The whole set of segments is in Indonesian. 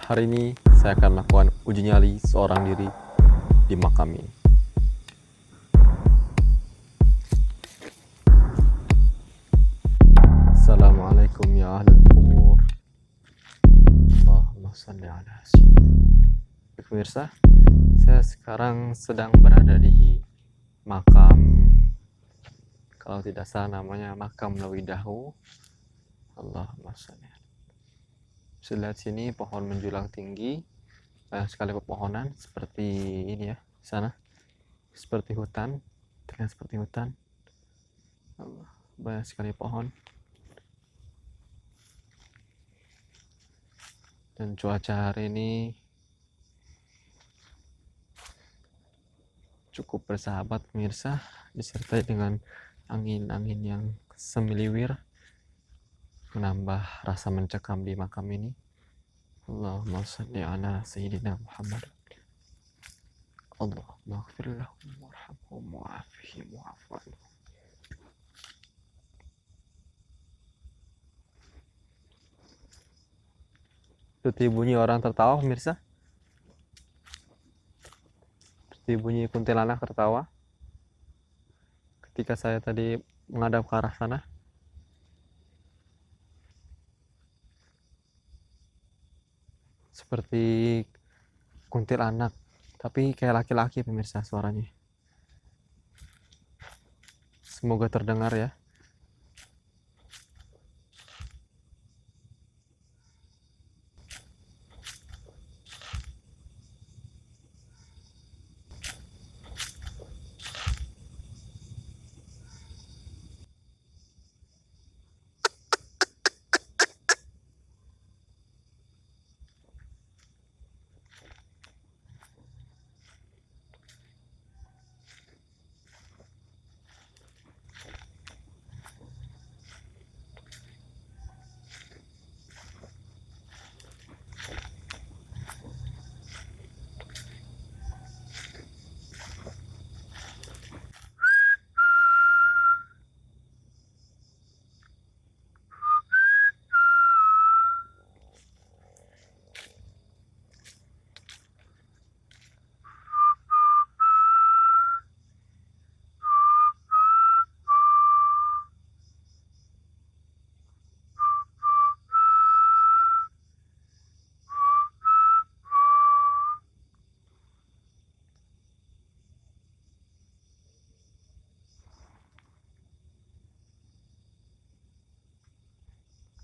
Hari ini saya akan melakukan uji nyali seorang diri di makam ini. Assalamualaikum ya ahlal kubur. Allahumma salli ala sayyidina. Pemirsa, saya sekarang sedang berada di makam, kalau tidak salah namanya makam Lawidahu. Allahumma salli. Bisa lihat sini pohon menjulang tinggi, banyak sekali pepohonan seperti ini ya, di sana seperti hutan, terlihat seperti hutan. Allah, banyak sekali pohon. Dan cuaca hari ini cukup bersahabat pemirsa, disertai dengan angin-angin yang semiliwir, menambah rasa mencekam di makam ini. Allahumma salli ala sayyidina Muhammad. Allahumma ighfir lahum warhamhum wa'afihim wa'fu anhum. Seperti bunyi orang tertawa pemirsa, seperti bunyi kuntilanak tertawa ketika saya tadi menghadap ke arah sana. Seperti kuntilanak, tapi kayak laki-laki pemirsa suaranya. Semoga terdengar ya.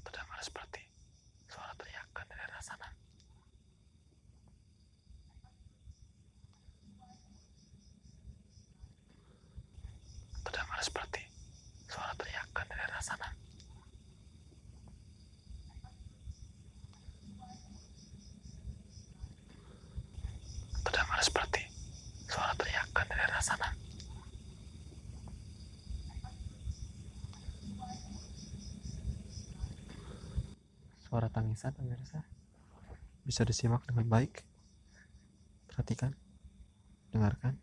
Terdengar seperti suara teriakan dari arah sana. Terdengar seperti suara teriakan dari arah sana. Terdengar seperti suara teriakan dari arah sana. Suara tangisan pemirsa, bisa disimak dengan baik. Perhatikan, dengarkan.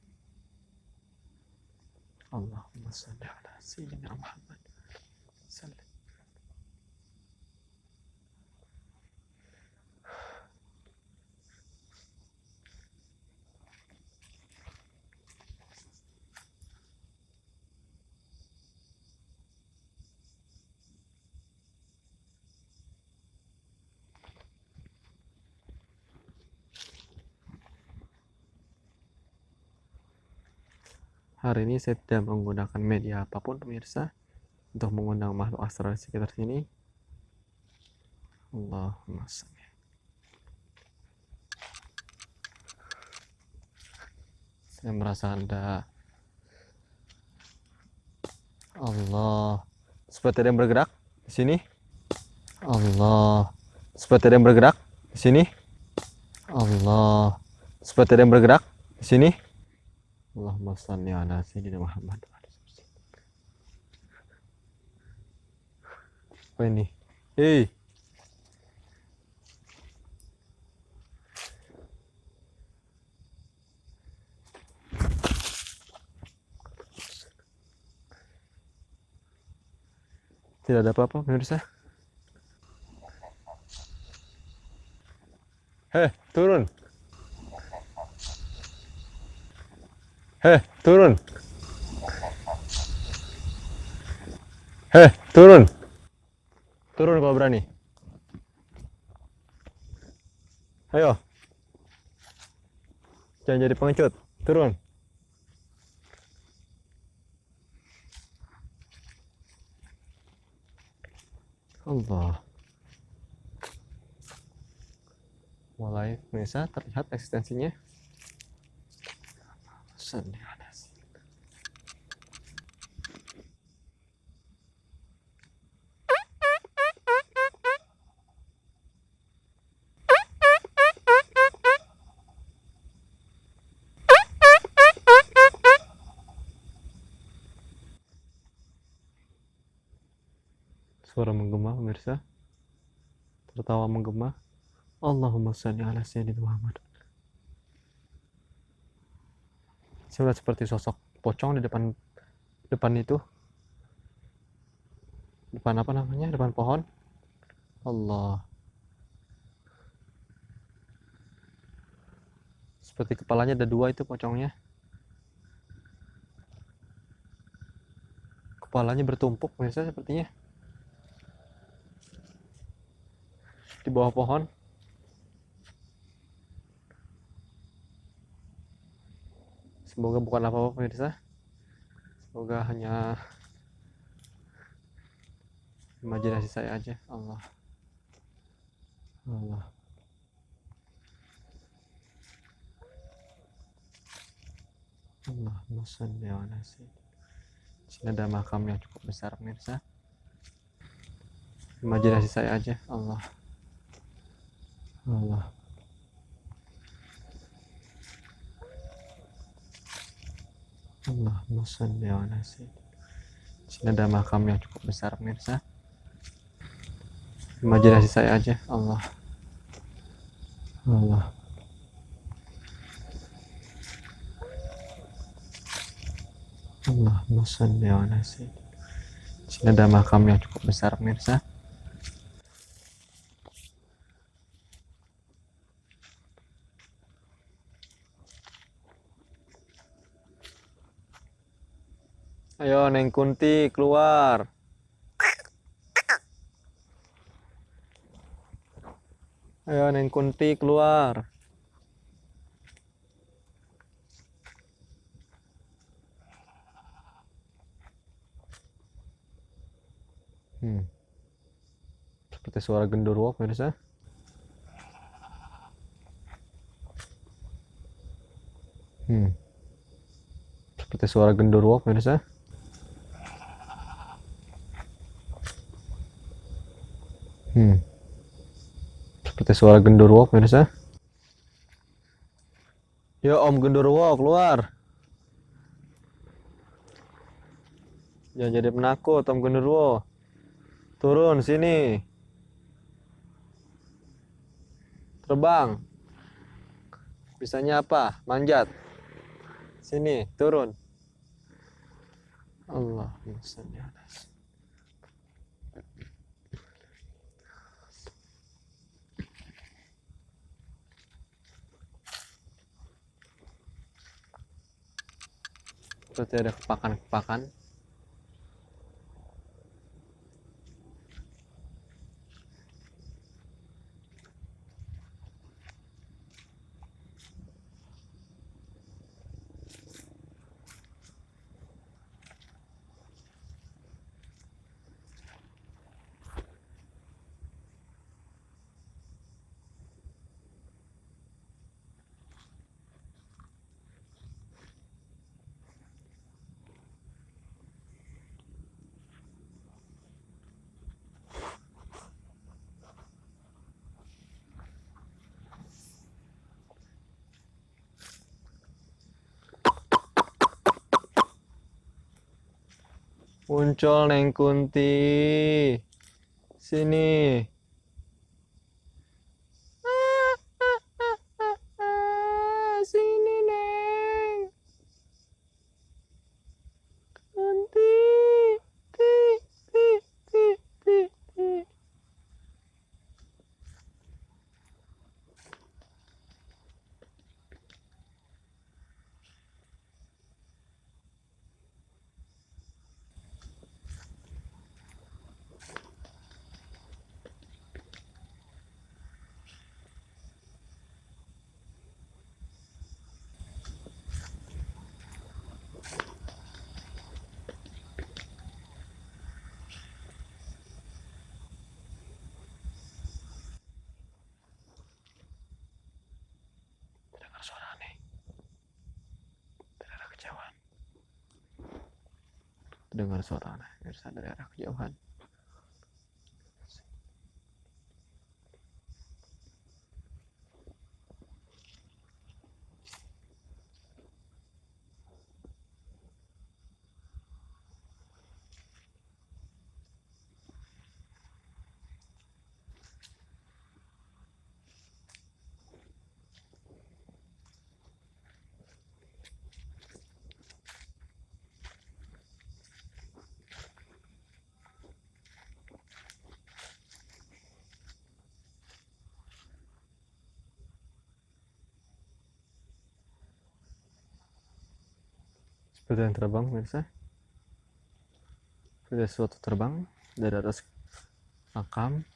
Allahumma salli ala sayyidina Muhammad. Salli. Hari ini saya tidak menggunakan media apapun pemirsa untuk mengundang makhluk astral di sekitar sini. Allahumma salli. Saya merasa ada Allah, seperti ada yang bergerak di sini. Allah, seperti ada yang bergerak di sini. Allah, seperti ada yang bergerak di sini. Allahumma shalli ala sayyidina Muhammad. Apa ini? Hei. Tidak ada apa-apa pemirsa. Hei. turun. Heh, turun. Heh, turun. Turun kalau berani. Ayo. Jangan jadi pengecut. Turun. Allah. Mulai bisa terlihat eksistensinya. Suara menggema pemirsa, tertawa menggema. Allahumma sholli ala sayyidina Muhammad. Saya melihat seperti sosok pocong di depan itu. Depan apa namanya? Depan pohon. Allah. Seperti kepalanya ada dua itu pocongnya. Kepalanya bertumpuk pemirsa sepertinya. Di bawah pohon. Semoga bukan apa-apa pemirsa. Semoga hanya imajinasi saya aja. Allah. Allah. Allahumma sholli ala sayyidina. Di sini ada makam yang cukup besar pemirsa. Imajinasi saya aja. Allah. Allah. Allahumma sholli ala sayyidina. Di sini ada makam yang cukup besar pemirsa. Imajinasi saya aja. Allah. Allah. Allahumma sholli ala sayyidina. Di sini ada makam yang cukup besar pemirsa. Ayo Neng Kunti keluar. Ayo Neng Kunti keluar. Seperti suara genderuwo pemirsa. Seperti suara genderuwo pemirsa. Seperti suara genderuwo pemirsa. Yo Om Genderuwo keluar. Jangan jadi penakut Om Genderuwo. Turun sini. Terbang. Bisanya apa? Manjat. Sini, turun. Allahumma sholli ala sayyidina. Seperti ada kepakan-kepakan. Muncul Neng Kunti. Sini. Sini Neng. Kunti. Ti, ti, ti, ti, ti. kejauhan. Dengar suara anak pemirsa dari arah kejauhan. Seperti yang terbang pemirsa, seperti sesuatu terbang dari atas makam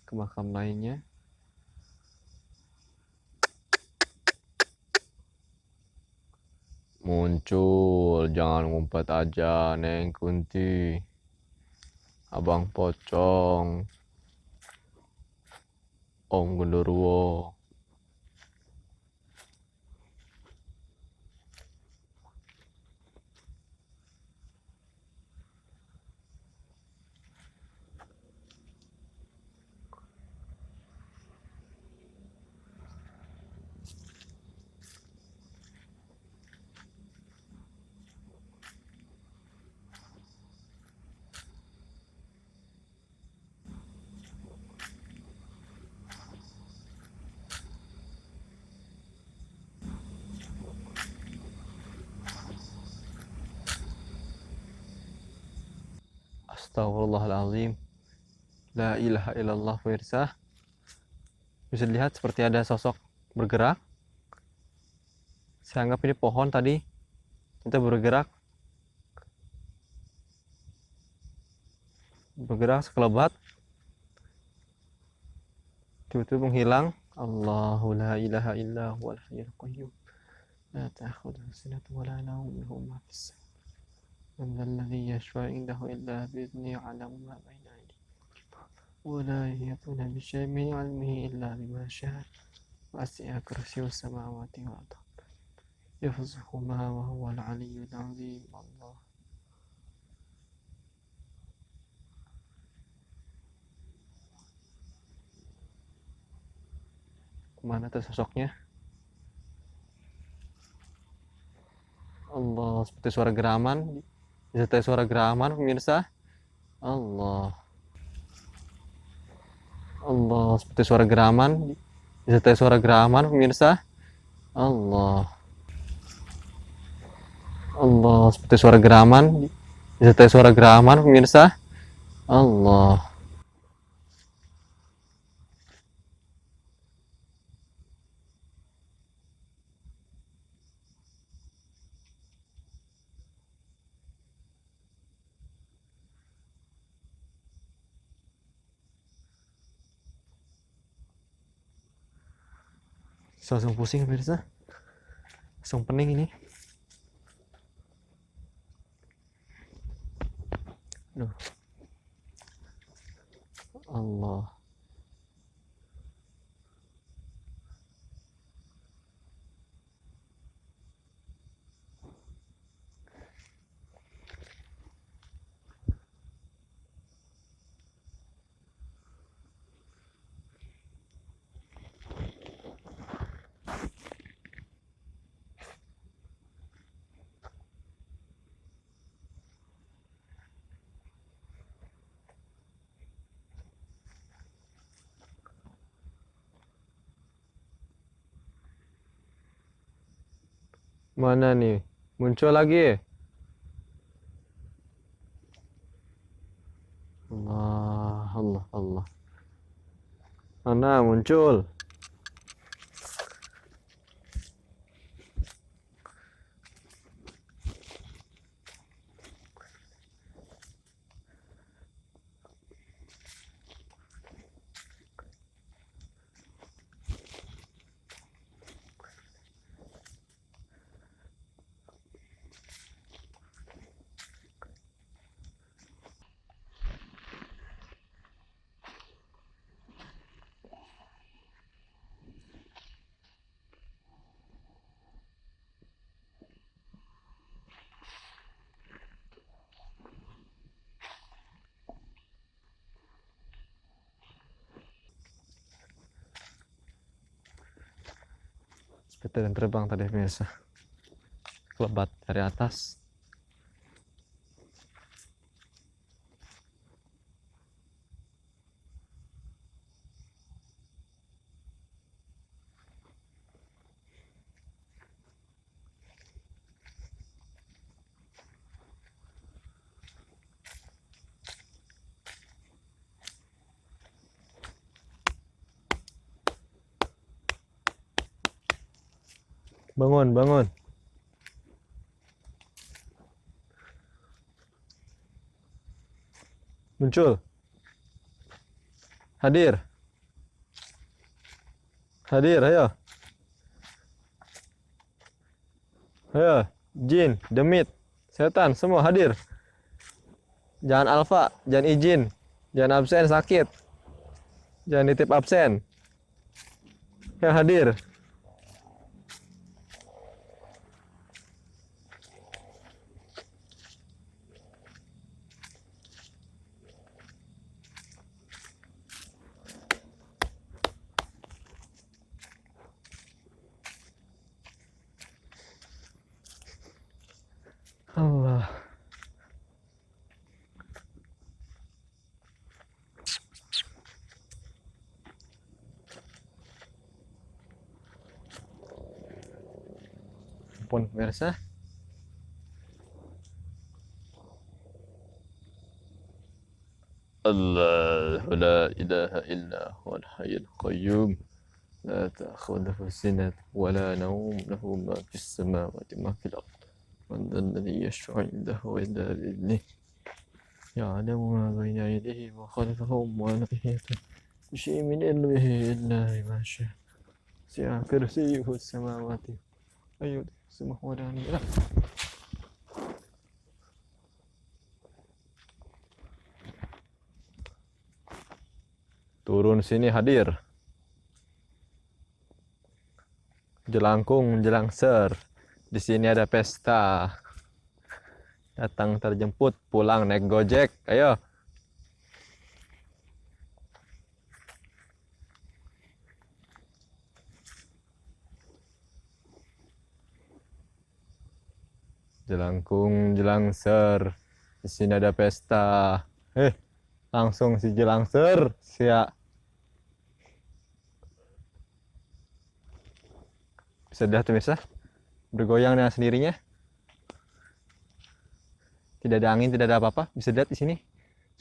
ke makam lainnya. Muncul, jangan ngumpet aja Neng Kunti, Abang Pocong, Om Gundurwo. Astagfirullahaladzim. La ilaha illallah pemirsa. Bisa dilihat seperti ada sosok bergerak. Saya anggap ini pohon tadi. Kita bergerak. Bergerak sekelebat. Tiba-tiba menghilang. Allahu la ilaha illa huwal hayyul qayyum. La ta'khudhuhu sinatun wa la nawm, lahu ma fis samawati. Man dhal ladzi yashfa'u 'indahu illa bi'idhnihi, 'ya'lamu ma bayna aydihim wa la yuhituna bi shay'in min 'ilmihi illa bima sha'a. Wasi'a kursiyyuhus samawati wal ardh. Yahfazuhuma wa huwal 'aliyyul 'azim. Allah. Kemana tuh sosoknya? Allah, seperti suara geraman. Disertai suara geraman pemirsa. Allah. Allah, seperti suara geraman. Disertai suara geraman pemirsa. Allah. Allah, seperti suara geraman. Disertai suara geraman pemirsa. Allah. Langsung pusing pemirsa. Langsung pening ini. Aduh. Allah. Mana nih? Muncul lagi. Allah, Allah, Allah. Mana muncul? Kita dan terbang tadi pemirsa, kelebat dari atas. Bangun, bangun. Muncul. Hadir. Hadir, ayo. Ayo, jin, demit, setan, semua hadir. Jangan alfa, jangan izin. Jangan absen, sakit. Jangan nitip absen. Yang hadir. Allah. Ampun pemirsa. الله لا إله إلا هو الحي القيوم لا تأخذه سنة ولا نوم له ما في السماوات وما في الأرض من ذا الذي يشفع عنده إلا بإذنه يعلم ما بين يديه وخلفهم ولا يحيطون بشيء من علمه إلا بما شاء وسع كرسيه السماوات أيوة سمح ولا نيله. Turun sini hadir. Jelangkung, jelangser. Di sini ada pesta. Datang terjemput, pulang naik Gojek. Ayo. Jelangkung, jelangser. Di sini ada pesta. Langsung si jelangser, siap. Bisa dilihat pemirsa, bergoyang dengan sendirinya. Tidak ada angin, tidak ada apa-apa. Bisa dilihat di sini,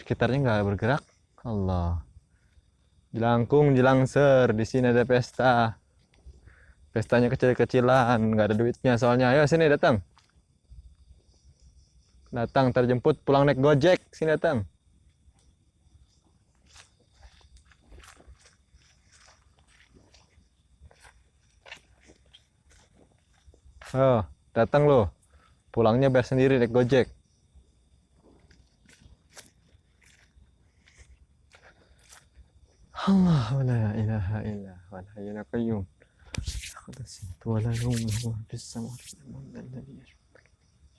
sekitarnya nggak bergerak. Allah. Jelangkung, jelangser, di sini ada pesta. Pestanya kecil-kecilan, nggak ada duitnya soalnya. Ayo sini datang. Datang terjemput, pulang naik Gojek. Sini datang. Oh, datang loh. Pulangnya bayar sendiri naik Gojek. Allah la ilaha illa huwal hayyul qayyum. ولا نوم له في السماوات الذي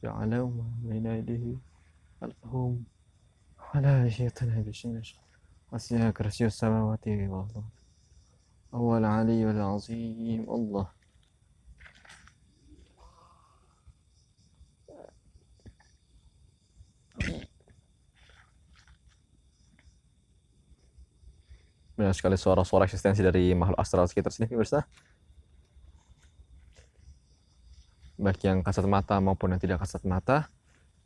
يعلم ما بين يديه خلفهم ولا يحيطون بشيء وسع كرسي السماوات والأرض هو العلي العظيم. الله. Banyak sekali suara-suara eksistensi dari makhluk astral sekitar sini pemirsa. Baik yang kasat mata maupun yang tidak kasat mata.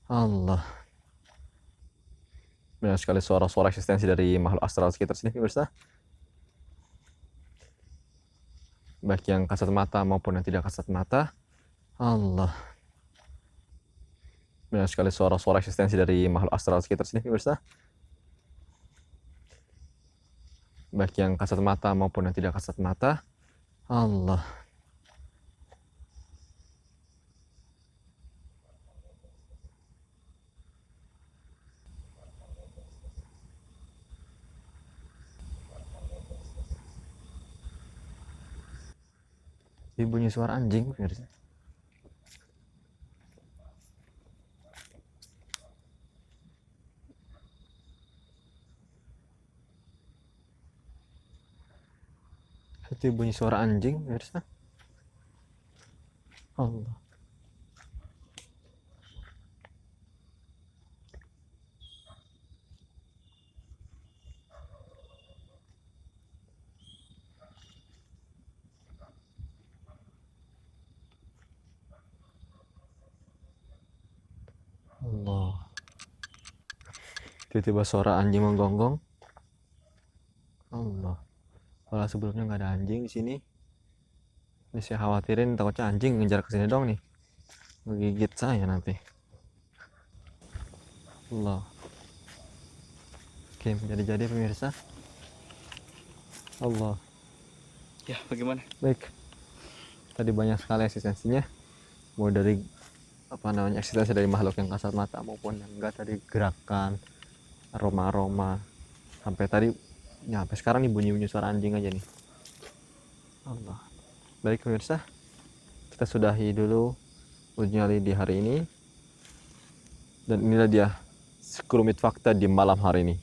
Allah. Banyak sekali suara-suara eksistensi dari makhluk astral sekitar sini pemirsa. Baik yang kasat mata maupun yang tidak kasat mata. Allah. Banyak sekali suara-suara eksistensi dari makhluk astral sekitar sini pemirsa. Baik yang kasat mata maupun yang tidak kasat mata. Allah. Ini bunyi suara anjing pemirsa. Itu bunyi suara anjing pemirsa. Allah. Allah. Tiba-tiba suara anjing menggonggong. Allah. Kalau sebelumnya nggak ada anjing di sini. Ini saya khawatirin takutnya anjing ngejar ke sini dong nih. Menggigit saya nanti. Allah. Oke, jadi pemirsa. Allah. Ya, bagaimana? Baik. Tadi banyak sekali eksistensinya. Mulai dari eksistensi dari makhluk yang kasat mata maupun yang enggak, tadi gerakan, aroma-aroma, sampai tadi ya sampai sekarang nih bunyi-bunyi suara anjing aja nih. Allah. Baik pemirsa, kita sudahi dulu uji nyali di hari ini, dan inilah dia sekelumit fakta di malam hari ini.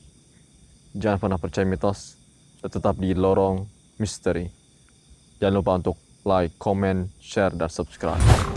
Jangan pernah percaya mitos, tetap di lorong misteri. Jangan lupa untuk like, comment, share, dan subscribe.